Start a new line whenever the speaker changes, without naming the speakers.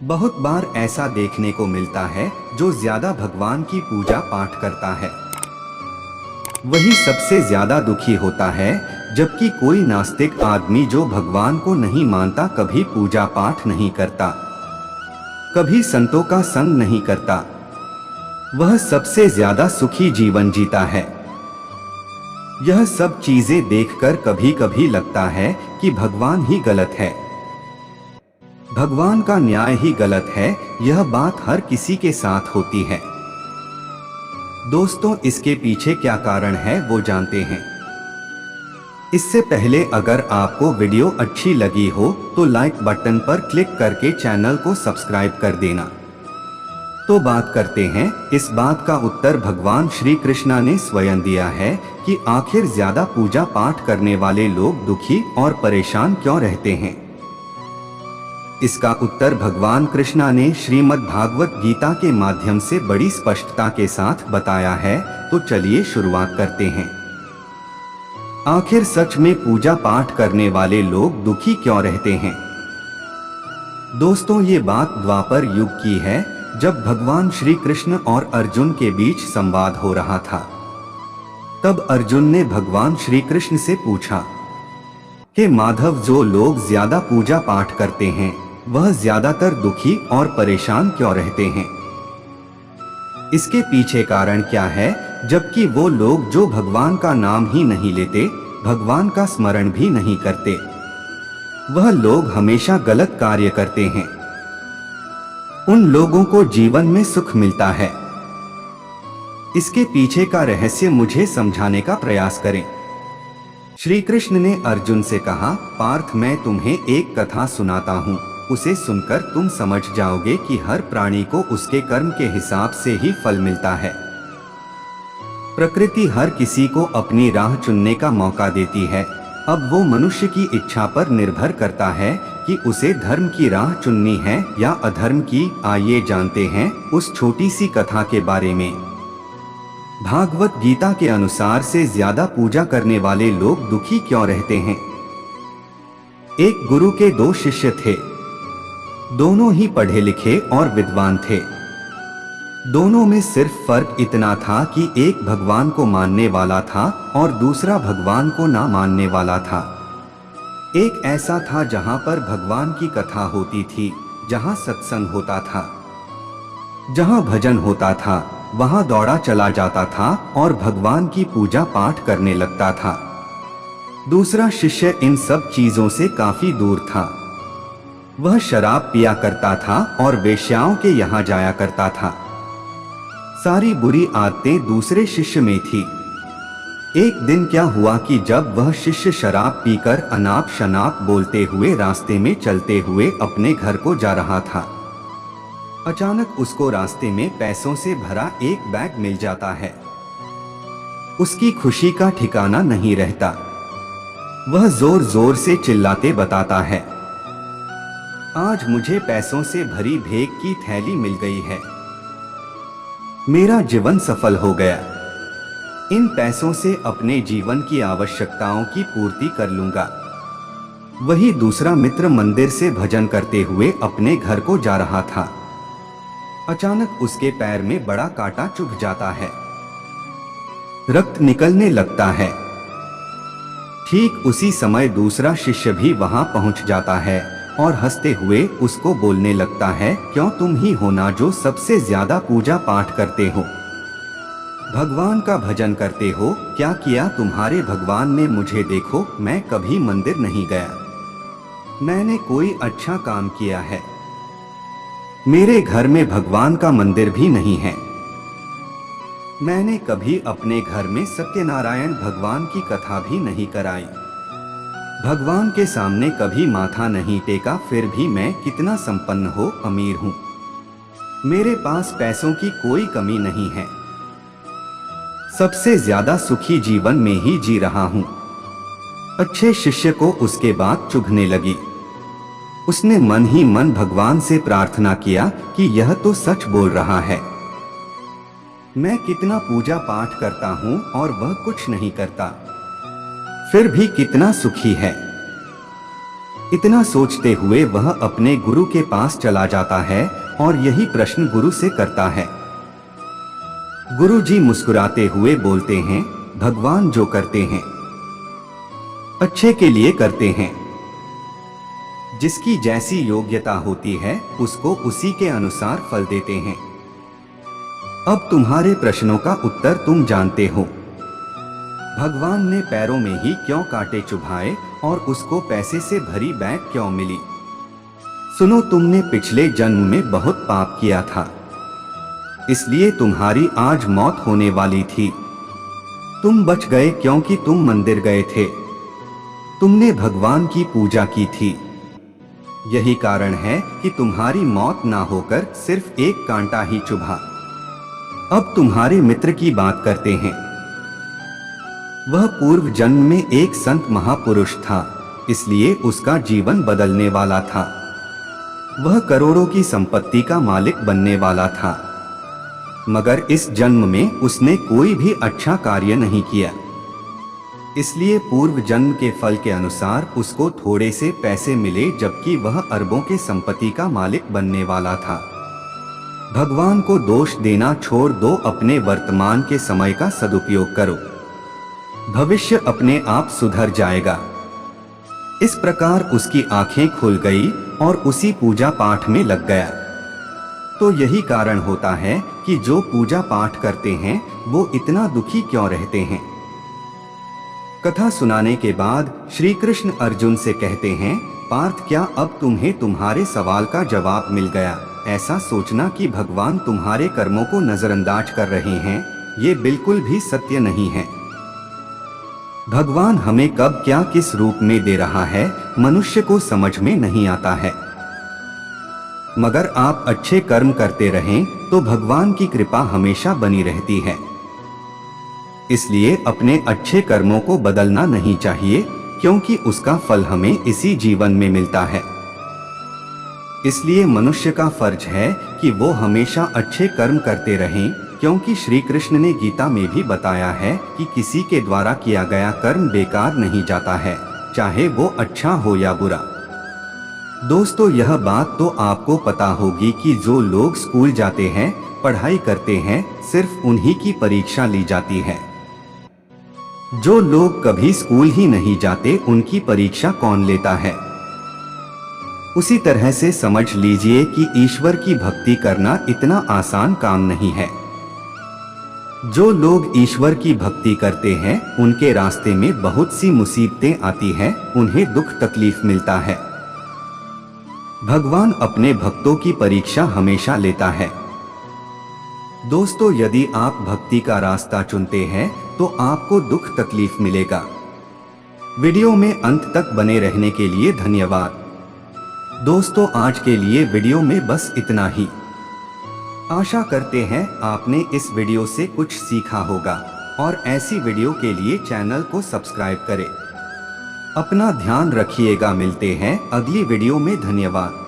बहुत बार ऐसा देखने को मिलता है, जो ज्यादा भगवान की पूजा पाठ करता है वही सबसे ज्यादा दुखी होता है, जबकि कोई नास्तिक आदमी जो भगवान को नहीं मानता कभी पूजा पाठ नहीं करता, कभी संतों का संग नहीं करता, वह सबसे ज्यादा सुखी जीवन जीता है। यह सब चीजें देखकर कभी कभी लगता है कि भगवान ही गलत है, भगवान का न्याय ही गलत है। यह बात हर किसी के साथ होती है। दोस्तों, इसके पीछे क्या कारण है वो जानते हैं। इससे पहले अगर आपको वीडियो अच्छी लगी हो तो लाइक बटन पर क्लिक करके चैनल को सब्सक्राइब कर देना। तो बात करते हैं, इस बात का उत्तर भगवान श्री कृष्णा ने स्वयं दिया है कि आखिर ज्यादा पूजा पाठ करने वाले लोग दुखी और परेशान क्यों रहते हैं। इसका उत्तर भगवान कृष्णा ने श्रीमद् भागवत गीता के माध्यम से बड़ी स्पष्टता के साथ बताया है। तो चलिए शुरुआत करते हैं। आखिर सच में पूजा पाठ करने वाले लोग दुखी क्यों रहते हैं। दोस्तों, ये बात द्वापर युग की है, जब भगवान श्री कृष्ण और अर्जुन के बीच संवाद हो रहा था। तब अर्जुन ने भगवान श्री कृष्ण से पूछा कि माधव, जो लोग ज्यादा पूजा पाठ करते हैं वह ज्यादातर दुखी और परेशान क्यों रहते हैं। इसके पीछे कारण क्या है, जबकि वो लोग जो भगवान का नाम ही नहीं लेते, भगवान का स्मरण भी नहीं करते, वह लोग हमेशा गलत कार्य करते हैं। उन लोगों को जीवन में सुख मिलता है। इसके पीछे का रहस्य मुझे समझाने का प्रयास करें। श्री कृष्ण ने अर्जुन से कहा, पार्थ, मैं तुम्हें एक कथा सुनाता हूँ, उसे सुनकर तुम समझ जाओगे कि हर प्राणी को उसके कर्म के हिसाब से ही फल मिलता है। प्रकृति हर किसी को अपनी राह चुनने का मौका देती है। अब वो मनुष्य की इच्छा पर निर्भर करता है कि उसे धर्म की राह चुननी है या अधर्म की। आइए जानते हैं उस छोटी सी कथा के बारे में। भागवत गीता के अनुसार से ज्यादा पूजा करने वाले लोग दुखी क्यों रहते हैं। एक गुरु के दो शिष्य थे। दोनों ही पढ़े लिखे और विद्वान थे। दोनों में सिर्फ फर्क इतना था कि एक भगवान को मानने वाला था और दूसरा भगवान को ना मानने वाला था। एक ऐसा था जहां पर भगवान की कथा होती थी, जहां सत्संग होता था, जहां भजन होता था, वहां दौड़ा चला जाता था और भगवान की पूजा पाठ करने लगता था। दूसरा शिष्य इन सब चीजों से काफी दूर था। वह शराब पिया करता था और वेश्याओं के यहाँ जाया करता था। सारी बुरी आदतें दूसरे शिष्य में थी। एक दिन क्या हुआ कि जब वह शिष्य शराब पीकर अनाप शनाप बोलते हुए रास्ते में चलते हुए अपने घर को जा रहा था, अचानक उसको रास्ते में पैसों से भरा एक बैग मिल जाता है। उसकी खुशी का ठिकाना नहीं रहता। वह जोर जोर से चिल्लाते बताता है, आज मुझे पैसों से भरी भेंट की थैली मिल गई है। मेरा जीवन सफल हो गया। इन पैसों से अपने जीवन की आवश्यकताओं की पूर्ति कर लूंगा। वही दूसरा मित्र मंदिर से भजन करते हुए अपने घर को जा रहा था। अचानक उसके पैर में बड़ा कांटा चुभ जाता है। रक्त निकलने लगता है। ठीक उसी समय दूसरा शिष्य भी वहां पहुंच जाता है और हंसते हुए उसको बोलने लगता है, क्यों, तुम ही हो ना जो सबसे ज्यादा पूजा पाठ करते हो, भगवान का भजन करते हो। क्या किया तुम्हारे भगवान ने मुझे, देखो मैं कभी मंदिर नहीं गया, मैंने कोई अच्छा काम किया है। मेरे घर में भगवान का मंदिर भी नहीं है। मैंने कभी अपने घर में सत्यनारायण भगवान की कथा भी नहीं कराई। भगवान के सामने कभी माथा नहीं टेका, फिर भी मैं कितना संपन्न हो अमीर हूँ। मेरे पास पैसों की कोई कमी नहीं है। सबसे ज्यादा सुखी जीवन में ही जी रहा हूँ। अच्छे शिष्य को उसके बात चुभने लगी। उसने मन ही मन भगवान से प्रार्थना किया कि यह तो सच बोल रहा है। मैं कितना पूजा पाठ करता हूँ और वह कुछ नहीं करता, फिर भी कितना सुखी है। इतना सोचते हुए वह अपने गुरु के पास चला जाता है और यही प्रश्न गुरु से करता है। गुरु जी मुस्कुराते हुए बोलते हैं, भगवान जो करते हैं अच्छे के लिए करते हैं। जिसकी जैसी योग्यता होती है उसको उसी के अनुसार फल देते हैं। अब तुम्हारे प्रश्नों का उत्तर तुम जानते हो। भगवान ने पैरों में ही क्यों कांटे चुभाए और उसको पैसे से भरी बैग क्यों मिली? सुनो, तुमने पिछले जन्म में बहुत पाप किया था, इसलिए तुम्हारी आज मौत होने वाली थी। तुम बच गए क्योंकि तुम मंदिर गए थे, तुमने भगवान की पूजा की थी। यही कारण है कि तुम्हारी मौत ना होकर सिर्फ एक कांटा ही चुभा। अब तुम्हारे मित्र की बात करते हैं। वह पूर्व जन्म में एक संत महापुरुष था, इसलिए उसका जीवन बदलने वाला था। वह करोड़ों की संपत्ति का मालिक बनने वाला था, मगर इस जन्म में उसने कोई भी अच्छा कार्य नहीं किया। इसलिए पूर्व जन्म के फल के अनुसार उसको थोड़े से पैसे मिले, जबकि वह अरबों के संपत्ति का मालिक बनने वाला था। भगवान को दोष देना छोड़ दो, अपने वर्तमान के समय का सदुपयोग करो, भविष्य अपने आप सुधर जाएगा। इस प्रकार उसकी आंखें खुल गई और उसी पूजा पाठ में लग गया। तो यही कारण होता है कि जो पूजा पाठ करते हैं वो इतना दुखी क्यों रहते हैं। कथा सुनाने के बाद श्री कृष्ण अर्जुन से कहते हैं, पार्थ, क्या अब तुम्हें तुम्हारे सवाल का जवाब मिल गया? ऐसा सोचना कि भगवान तुम्हारे कर्मों को नजरअंदाज कर रहे हैं, ये बिल्कुल भी सत्य नहीं है। भगवान हमें कब क्या किस रूप में दे रहा है मनुष्य को समझ में नहीं आता है। मगर आप अच्छे कर्म करते रहें तो भगवान की कृपा हमेशा बनी रहती है। इसलिए अपने अच्छे कर्मों को बदलना नहीं चाहिए, क्योंकि उसका फल हमें इसी जीवन में मिलता है। इसलिए मनुष्य का फर्ज है कि वो हमेशा अच्छे कर्म करते रहें, क्योंकि श्री कृष्ण ने गीता में भी बताया है कि किसी के द्वारा किया गया कर्म बेकार नहीं जाता है, चाहे वो अच्छा हो या बुरा। दोस्तों, यह बात तो आपको पता होगी कि जो लोग स्कूल जाते हैं, पढ़ाई करते हैं, सिर्फ उन्हीं की परीक्षा ली जाती है। जो लोग कभी स्कूल ही नहीं जाते, उनकी परीक्षा कौन लेता है? उसी तरह से समझ लीजिए कि ईश्वर की भक्ति करना इतना आसान काम नहीं है। जो लोग ईश्वर की भक्ति करते हैं, उनके रास्ते में बहुत सी मुसीबतें आती हैं, उन्हें दुख तकलीफ मिलता है। भगवान अपने भक्तों की परीक्षा हमेशा लेता है। दोस्तों, यदि आप भक्ति का रास्ता चुनते हैं तो आपको दुख तकलीफ मिलेगा। वीडियो में अंत तक बने रहने के लिए धन्यवाद। दोस्तों, आज के लिए वीडियो में बस इतना ही। आशा करते हैं आपने इस वीडियो से कुछ सीखा होगा और ऐसी वीडियो के लिए चैनल को सब्सक्राइब करें। अपना ध्यान रखिएगा। मिलते हैं अगली वीडियो में। धन्यवाद।